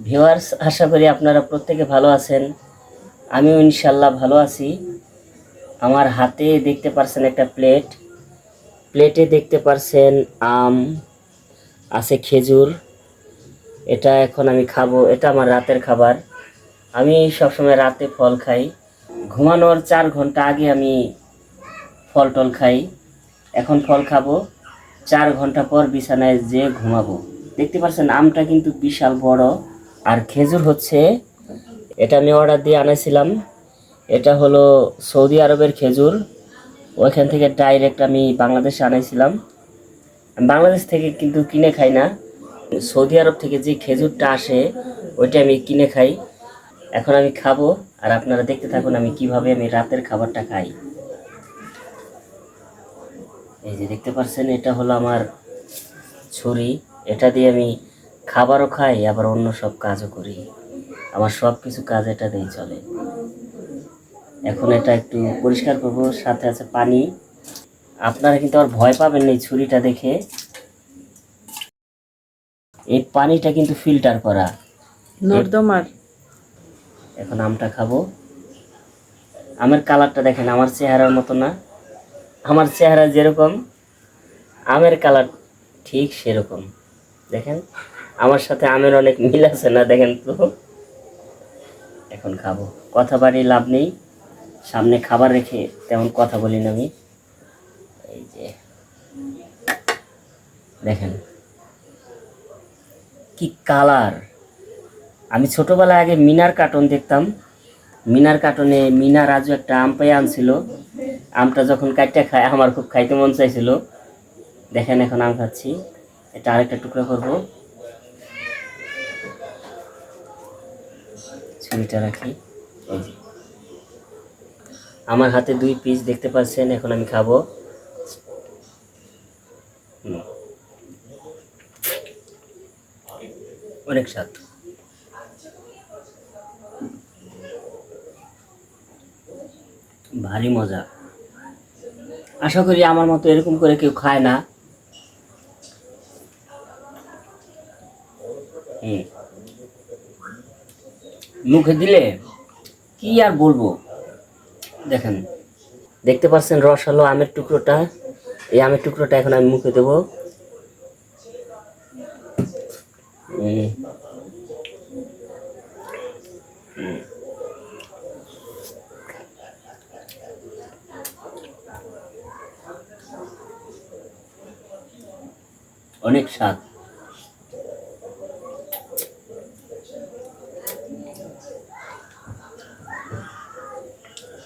Viewers, আশা করি আপনারা প্রত্যেকে ভালো আছেন। আমিও ইনশাল্লাহ ভালো আছি। আমার হাতে দেখতে পারছেন একটা প্লেটে দেখতে পারছেন আম, আছে খেজুর। এটা এখন আমি খাবো, এটা আমার রাতের খাবার। আমি সবসময় রাতে ফল খাই। ঘুমানোর 4 ঘন্টা আগে আমি ফল টল খাই। এখন ফল খাবো, 4 ঘন্টা পর বিছানায় যেয়ে ঘুমাবো। দেখতে পাচ্ছেন আমটা কিন্তু বিশাল বড়। আর খেজুর হচ্ছে, এটা আমি অর্ডার দিয়ে আনাইছিলাম। এটা হলো সৌদি আরবের খেজুর। ওইখান থেকে ডাইরেক্ট আমি বাংলাদেশে আনাইছিলাম। আমি বাংলাদেশ থেকে কিন্তু কিনে খাই না, সৌদি আরব থেকে যে খেজুরটা আসে ওইটা আমি কিনে খাই। এখন আমি খাবো, আর আপনারা দেখতে থাকুন আমি কিভাবে আমি রাতের খাবারটা খাই। এই যে দেখতে পাচ্ছেন, এটা হলো আমার ছুরি। এটা দিয়ে আমি খাবারও খাই, আবার অন্য সব কাজও করি। আমার সব কিছু কাজ এটা দিয়েই চলে। এখন এটা একটু পরিষ্কার করবো, সাথে আছে পানি। আপনারা কিন্তু আর ভয় পাবেন না এই ছুরিটা দেখে। এই পানিটা কিন্তু ফিল্টার করা নর্দমার। এখন আমটা খাবো। আমের কালারটা দেখেন, আমার চেহারার মতো না। আমার চেহারা যেরকম, আমের কালার ঠিক সেরকম। দেখেন, আমার সাথে আমের অনেক মিল আছে না? দেখেন তো। এখন খাবো, কথা বাড়িয়ে লাভ নেই। সামনে খাবার রেখে তেমন কথা বলি না আমি। এই যে দেখেন কি কালার। আমি ছোটবেলায় আগে মিনার কার্টুন দেখতাম। মিনার কার্টুনে মিনা রাজু একটা আম পেয়ে আনছিল। আমটা যখন কাটটা খায় আমার খুব খাইতে মন চাইছিল। দেখেন এখন আম খাচ্ছি। এটা আরেকটা টুকরো করবো, ছুরিটা রাখি। এই যে আমার হাতে 2 পিস দেখতে পাচ্ছেন, এখন আমি খাবো। অনেক স্বাদ, ভারী মজা। আশা করি আমার মতো এরকম করে কেউ খায় না। মুখে দিলে কি আর বলবো। দেখেন, দেখতে পাচ্ছেন রস হলো আমের টুকরোটা। এই আমের টুকরোটা এখন আমি মুখে দেবো। অনেক স্বাদ।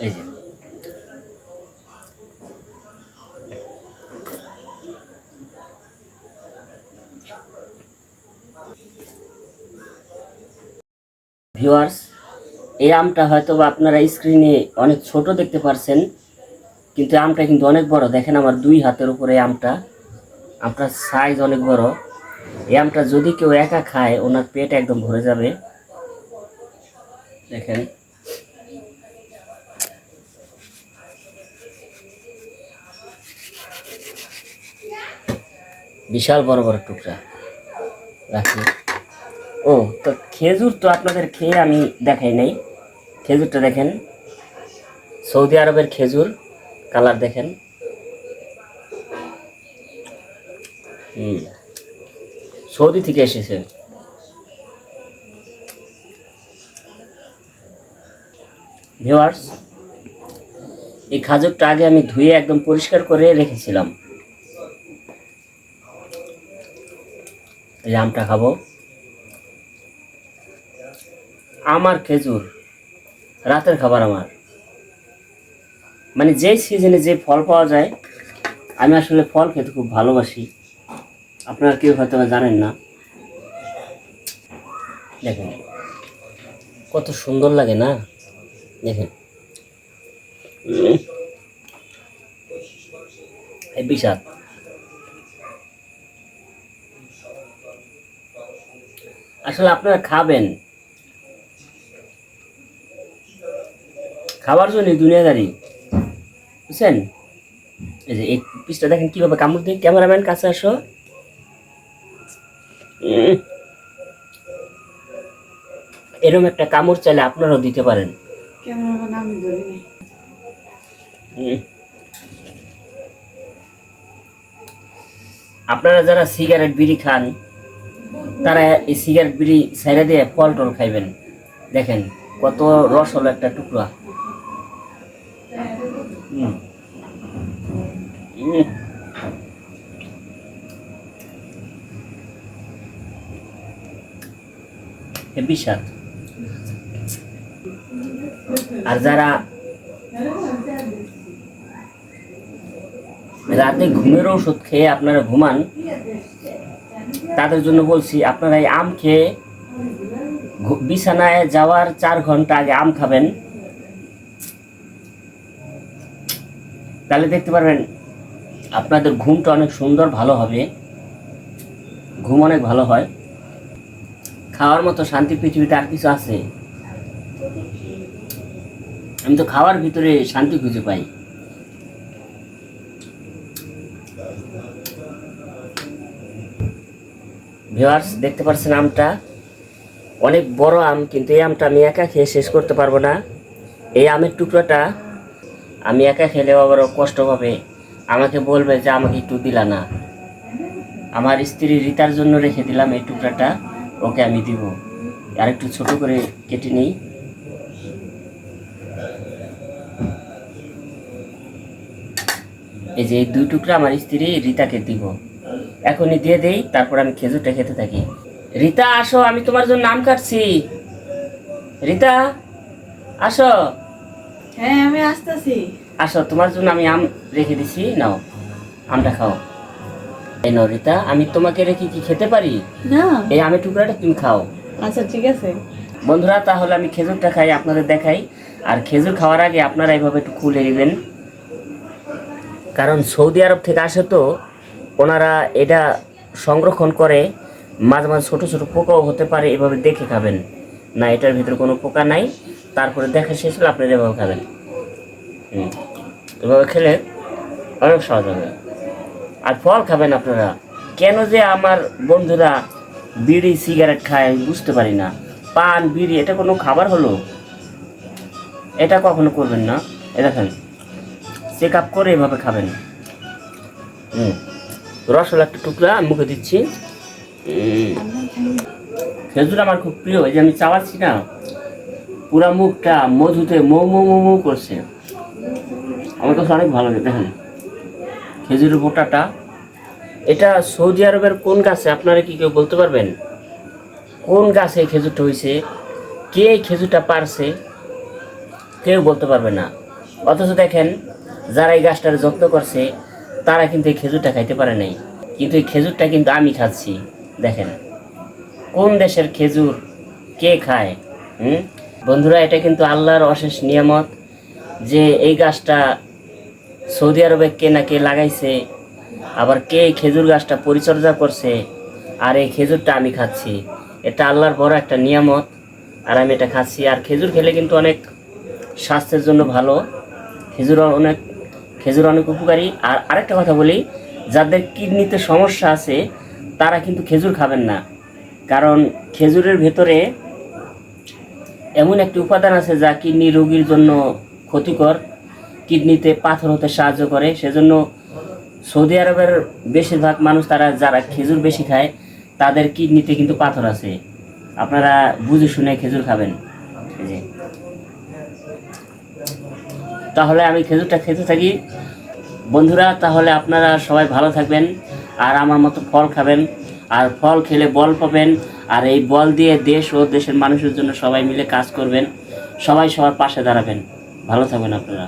এই যে ভিউয়ার্স, এই আমটা হয়তো বা আপনারা স্ক্রিনে অনেক ছোট দেখতে পারছেন, কিন্তু আমটা কিন্তু অনেক বড়। দেখেন আমার 2 হাতের উপরে আমটা। আমটার সাইজ অনেক বড়। এই আমটা যদি কেউ একা খায় ওনার পেট একদম ভরে যাবে। দেখেন, বিশাল বড় বড় টুকরা রাখি। ও, তো খেজুর তো আপনাদের খেয়ে আমি দেখাই নাই। খেজুরটা দেখেন, সৌদি আরবের খেজুর। কালার দেখেন। সৌদি থেকে এসেছে। ভিউয়ার্স, এই খাজুরটা আগে আমি ধুয়ে একদম পরিষ্কার করে রেখেছিলাম। এই আমটা খাবো। আমার খেজুর রাতের খাবার আমার। মানে যে সিজনে যে ফল পাওয়া যায়, আমি আসলে ফল খেতে খুব ভালোবাসি। আপনারা কেউ হয়তো জানেন না। দেখেন কত সুন্দর লাগে না? দেখেন, হেব্বি স্বাদ। আসলে আপনারা খাবেন, খাবার জন্য দুনিয়াদারি, বুঝছেন? এই যে এই পিসটা দেখেন কিভাবে কামড় দিয়ে। ক্যামেরাম্যান কাছে আসো। এরকম একটা কামড় চাইলে আপনারাও দিতে পারেন। আপনারা যারা সিগারেট বিড়ি খান তারা এই সিগারেট বিড়ি ছেড়ে দিয়ে ফল টল খাইবেন। দেখেন কত রস হলো একটা টুকরা। হেভি স্বাদ। আর যারা রাতে ঘুমের ওষুধ খেয়ে আপনারা ঘুমান তাদের জন্য বলছি, আপনারা এই আম খেয়ে বিছানায় যাওয়ার 4 ঘন্টা আগে আম খাবেন, তাহলে দেখতে পারবেন আপনাদের ঘুমটা অনেক সুন্দর ভালো হবে। ঘুম অনেক ভালো হয়। খাওয়ার মতো শান্তি পৃথিবীতে আর কিছু আছে? আমি তো খাওয়ার ভিতরে শান্তি খুঁজে পাই। ভিউয়ার্স, দেখতে পাচ্ছেন আমটা অনেক বড় আম, কিন্তু এই আমটা আমি একা খেয়ে শেষ করতে পারবো না। এই আমের টুকরাটা আমি একা খেলেও আবারও কষ্ট পাবে, আমাকে বলবে যে আমাকে একটু দিলা না। আমার স্ত্রী রিতার জন্য রেখে দিলাম এই টুকরাটা, ওকে আমি দিব। আর একটু ছোট করে কেটে নিই। এই যে এই 2 টুকরা আমার স্ত্রী রিতাকে দিব, এখনই দিয়ে দেই, তারপর আমি খেজুরটা খেতে থাকি। রিতা আসো, আমি তোমার জন্য আম কাটছি। রিতা আসো। হ্যাঁ আমি আসতেছি। আসো, তোমার জন্য আমি আম রেখে দিছি, নাও আমটা খাও। এই নাও রিতা, আমি তোমাকে রেখে কি খেতে পারি না? এই আমের টুকরাটা তুমি খাও। আচ্ছা ঠিক আছে বন্ধুরা, তাহলে আমি খেজুরটা খাই, আপনাদের দেখাই। আর খেজুর খাওয়ার আগে আপনারা এইভাবে একটু খুলে নেবেন, কারণ সৌদি আরব থেকে আসে তো ওনারা এটা সংরক্ষণ করে। মাঝে মাঝে ছোটো ছোটো পোকাও হতে পারে, এভাবে দেখে খাবেন। না, এটার ভিতরে কোনো পোকা নাই। তারপরে দেখা শেষ হলে আপনারা এভাবে খাবেন। এভাবে খেলে অনেক সহজ হবে। আর ফল খাবেন আপনারা। কেন যে আমার বন্ধুরা বিড়ি সিগারেট খায় আমি বুঝতে পারি না। পান বিড়ি এটা কোনো খাবার হলো? এটা কখনো করবেন না। এ দেখেন, চেক আপ করে এভাবে খাবেন। রসগোল্লা একটা টুকরা আমি মুখে দিচ্ছি। খেজুর আমার খুব প্রিয়। এই যে আমি চাওয়াচ্ছি না, পুরা মুখটা মধুতে মৌ মৌ মৌ মৌ করছে। আমার কাছে অনেক ভালো লাগে। দেখেন খেজুরের বোটাটা, এটা সৌদি আরবের কোন গাছে আপনারা কি কেউ বলতে পারবেন? কোন গাছে খেজুরটা হয়েছে, কে খেজুরটা পারছে, কেউ বলতে পারবে না। অথচ দেখেন যারা এই গাছটার যত্ন করছে তারা কিন্তু এই খেজুরটা খাইতে পারে নাই, কিন্তু এই খেজুরটা কিন্তু আমি খাচ্ছি। দেখেন কোন দেশের খেজুর কে খায়? বন্ধুরা, এটা কিন্তু আল্লাহর অশেষ নিয়ামত যে এই গাছটা সৌদি আরবে কে না কে লাগাইছে, আবার কে এই খেজুর গাছটা পরিচর্যা করছে, আর এই খেজুরটা আমি খাচ্ছি। এটা আল্লাহর বড় একটা নিয়ামত, আর আমি এটা খাচ্ছি। আর খেজুর খেলে কিন্তু অনেক স্বাস্থ্যের জন্য ভালো। খেজুর অনেক উপকারী। আর আরেকটা কথা বলি, যাদের কিডনিতে সমস্যা আছে তারা কিন্তু খেজুর খাবেন না, কারণ খেজুরের ভেতরে এমন একটি উপাদান আছে যা কিডনি রোগীর জন্য ক্ষতিকর, কিডনিতে পাথর হতে সাহায্য করে। সেজন্য সৌদি আরবের বেশিরভাগ মানুষ যারা খেজুর বেশি খায় তাদের কিডনিতে কিন্তু পাথর আছে। আপনারা বুঝে শুনে খেজুর খাবেন। তাহলে আমি খেজুরটা খেতে থাকি। বন্ধুরা, তাহলে আপনারা সবাই ভালো থাকবেন আর আমার মতো ফল খাবেন। আর ফল খেলে বল পাবেন, আর এই বল দিয়ে দেশ ও দেশের মানুষের জন্য সবাই মিলে কাজ করবেন। সবাই সবার পাশে দাঁড়াবেন। ভালো থাকবেন আপনারা।